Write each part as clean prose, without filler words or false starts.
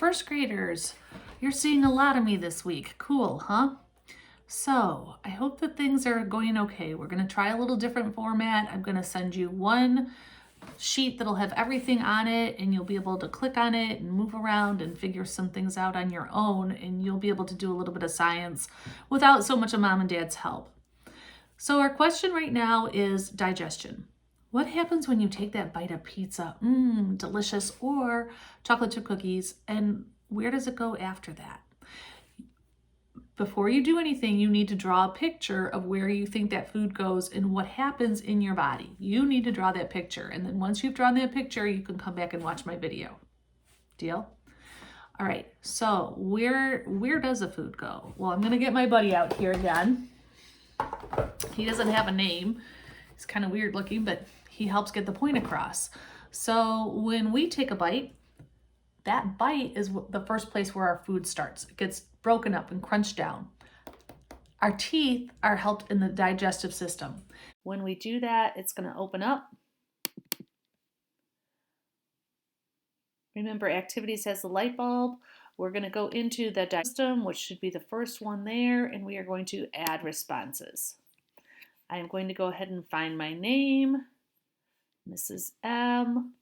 first graders. You're seeing a lot of me this week. Cool, huh? So I hope that things are going okay. We're going to try a little different format. I'm going to send you one sheet that'll have everything on it, and you'll be able to click on it and move around and figure some things out on your own, and you'll be able to do a little bit of science without so much of mom and dad's help. So our question right now is digestion. What happens when you take that bite of pizza, delicious, or chocolate chip cookies, and where does it go after that? Before you do anything, you need to draw a picture of where you think that food goes and what happens in your body. You need to draw that picture, and then once you've drawn that picture, you can come back and watch my video. Deal? All right, so where does the food go? Well, I'm gonna get my buddy out here again. He doesn't have a name. He's kind of weird looking, but he helps get the point across. So when we take a bite, that bite is the first place where our food starts. It gets broken up and crunched down. Our teeth are helped in the digestive system. When we do that, it's going to open up. Remember, activity says the light bulb. We're going to go into the digestive system, which should be the first one there, and we are going to add responses. I'm going to go ahead and find my name, Mrs. M.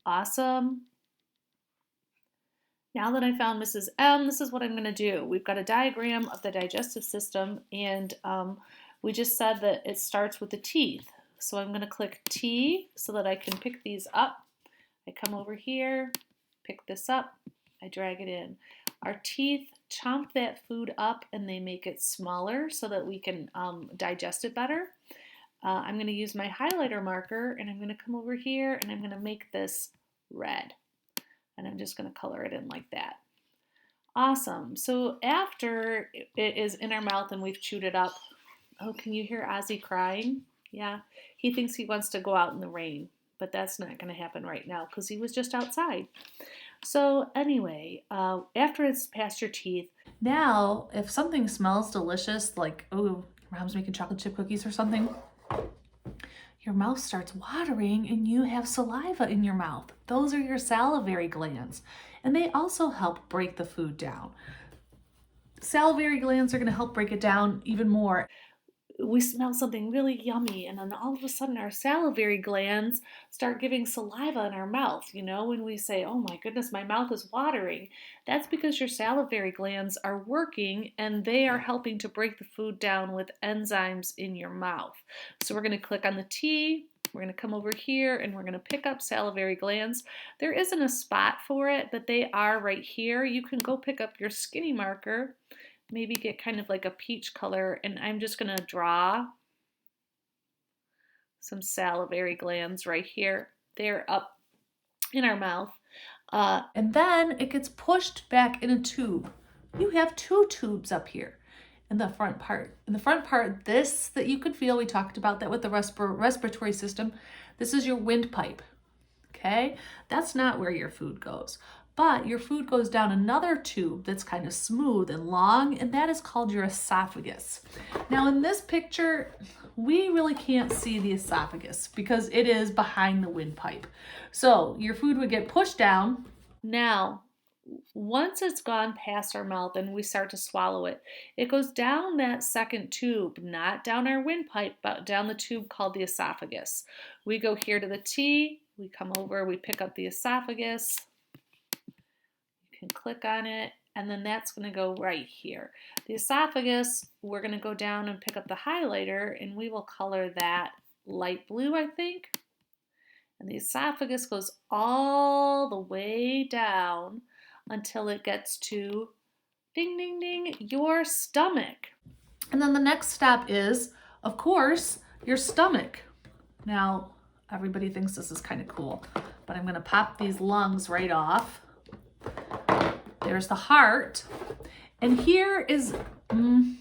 Awesome. Now that I found Mrs. M, this is what I'm going to do. We've got a diagram of the digestive system, and we just said that it starts with the teeth. So I'm going to click T so that I can pick these up. I come over here, pick this up, I drag it in. Our teeth chomp that food up and they make it smaller so that we can digest it better. I'm going to use my highlighter marker, and I'm going to come over here and I'm going to make this red. And I'm just going to color it in like that. Awesome. So after it is in our mouth and we've chewed it up, oh, can you hear Ozzy crying? Yeah, he thinks he wants to go out in the rain, but that's not going to happen right now because he was just outside. So anyway, after it's past your teeth, now if something smells delicious, like, oh, mom's making chocolate chip cookies or something, your mouth starts watering and you have saliva in your mouth. Those are your salivary glands, and they also help break the food down. Salivary glands are going to help break it down even more. We smell something really yummy, and then all of a sudden our salivary glands start giving saliva in our mouth. You know, when we say, oh my goodness, my mouth is watering, that's because your salivary glands are working and they are helping to break the food down with enzymes in your mouth. So we're going to click on the T, we're going to come over here, and we're going to pick up salivary glands. There isn't a spot for it, but they are right here. You can go pick up your skinny marker, maybe get kind of like a peach color, and I'm just going to draw some salivary glands right here. They're up in our mouth. And then it gets pushed back in a tube. You have two tubes up here in the front part. In the front part, this that you could feel, we talked about that with the respiratory system. This is your windpipe, okay? That's not where your food goes. But your food goes down another tube that's kind of smooth and long, and that is called your esophagus. Now in this picture, we really can't see the esophagus because it is behind the windpipe. So your food would get pushed down. Now, once it's gone past our mouth and we start to swallow it, it goes down that second tube, not down our windpipe, but down the tube called the esophagus. We go here to the T, we come over, we pick up the esophagus. Can click on it, and then that's going to go right here. The esophagus, we're going to go down and pick up the highlighter, and we will color that light blue, I think. And the esophagus goes all the way down until it gets to, ding, ding, ding, your stomach. And then the next step is, of course, your stomach. Now, everybody thinks this is kind of cool, but I'm going to pop these lungs right off. There's the heart, and here is, you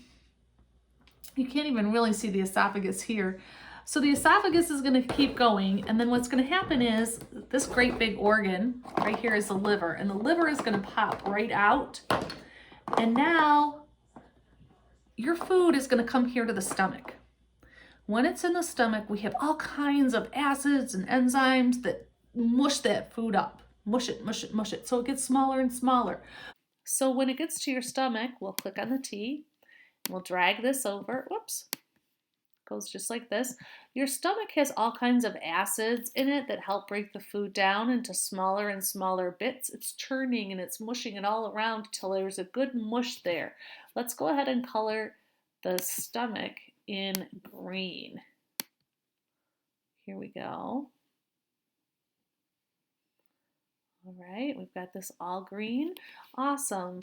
can't even really see the esophagus here. So the esophagus is going to keep going, and then what's going to happen is this great big organ right here is the liver, and the liver is going to pop right out, and now your food is going to come here to the stomach. When it's in the stomach, we have all kinds of acids and enzymes that mush that food up. mush it, mush it, mush it. So it gets smaller and smaller. So when it gets to your stomach, we'll click on the T. We'll drag this over. Whoops. Goes just like this. Your stomach has all kinds of acids in it that help break the food down into smaller and smaller bits. It's churning and it's mushing it all around till there's a good mush there. Let's go ahead and color the stomach in green. Here we go. All right, we've got this all green. Awesome.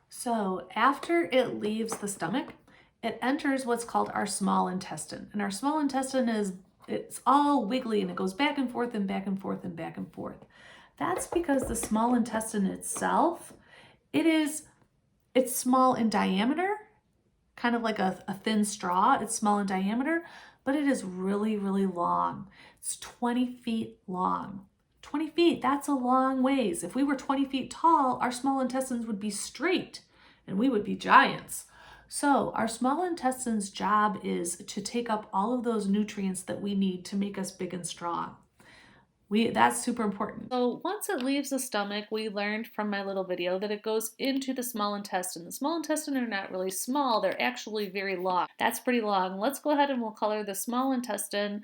So after it leaves the stomach, it enters what's called our small intestine. And our small intestine it's all wiggly and it goes back and forth and back and forth and back and forth. That's because the small intestine itself, it's small in diameter, kind of like a thin straw. It's small in diameter, but it is really, really long. It's 20 feet long. 20 feet, that's a long ways. If we were 20 feet tall, our small intestines would be straight and we would be giants. So our small intestine's job is to take up all of those nutrients that we need to make us big and strong. That's super important. So once it leaves the stomach, we learned from my little video that it goes into the small intestine. The small intestine are not really small, they're actually very long. That's pretty long. Let's go ahead and we'll color the small intestine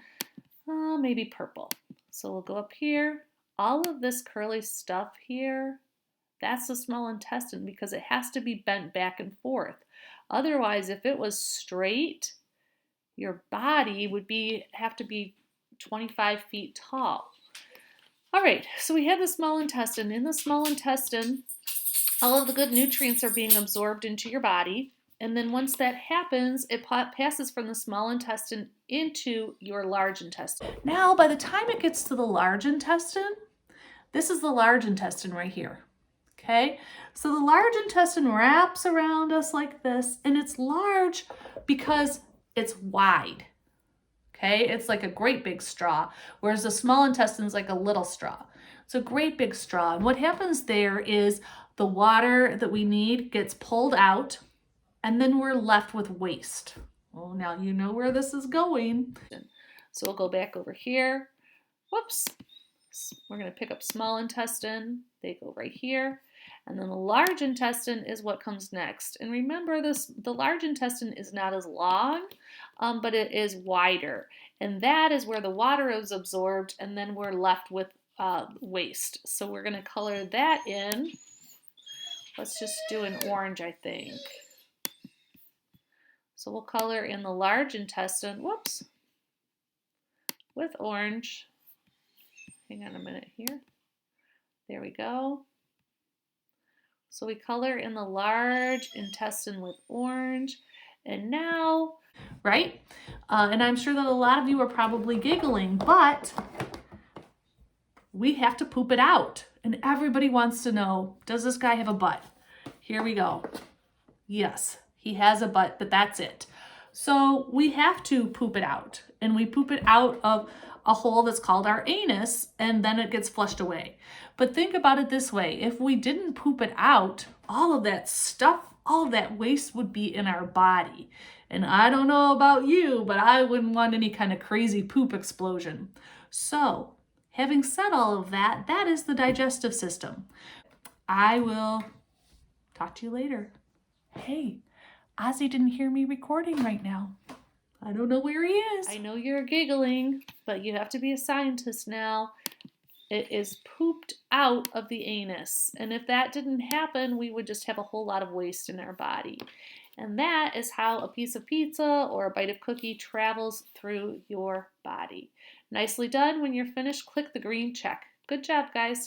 maybe purple. So we'll go up here. All of this curly stuff here, that's the small intestine because it has to be bent back and forth. Otherwise, if it was straight, your body would have to be 25 feet tall. All right, so we have the small intestine. In the small intestine, all of the good nutrients are being absorbed into your body. And then once that happens, it passes from the small intestine into your large intestine. Now, by the time it gets to the large intestine, this is the large intestine right here. Okay, so the large intestine wraps around us like this, and it's large because it's wide. Okay, it's like a great big straw, whereas the small intestine is like a little straw. It's a great big straw. And what happens there is the water that we need gets pulled out, and then we're left with waste. Well, now you know where this is going. So we'll go back over here. Whoops. We're going to pick up small intestine. They go right here. And then the large intestine is what comes next. And remember the large intestine is not as long, but it is wider. And that is where the water is absorbed and then we're left with waste. So we're going to color that in. Let's just do an orange, I think. So we'll color in the large intestine, whoops, with orange. Hang on a minute here. There we go. So we color in the large intestine with orange. And now, right? And I'm sure that a lot of you are probably giggling, but we have to poop it out. And everybody wants to know, does this guy have a butt? Here we go. Yes, he has a butt, but that's it. So we have to poop it out. And we poop it out of a hole that's called our anus, and then it gets flushed away. But think about it this way. If we didn't poop it out, all of that stuff, all of that waste would be in our body. And I don't know about you, but I wouldn't want any kind of crazy poop explosion. So, having said all of that, that is the digestive system. I will talk to you later. Hey, Ozzy didn't hear me recording right now. I don't know where he is. I know you're giggling, but you have to be a scientist now. It is pooped out of the anus. And if that didn't happen, we would just have a whole lot of waste in our body. And that is how a piece of pizza or a bite of cookie travels through your body. Nicely done. When you're finished, click the green check. Good job, guys.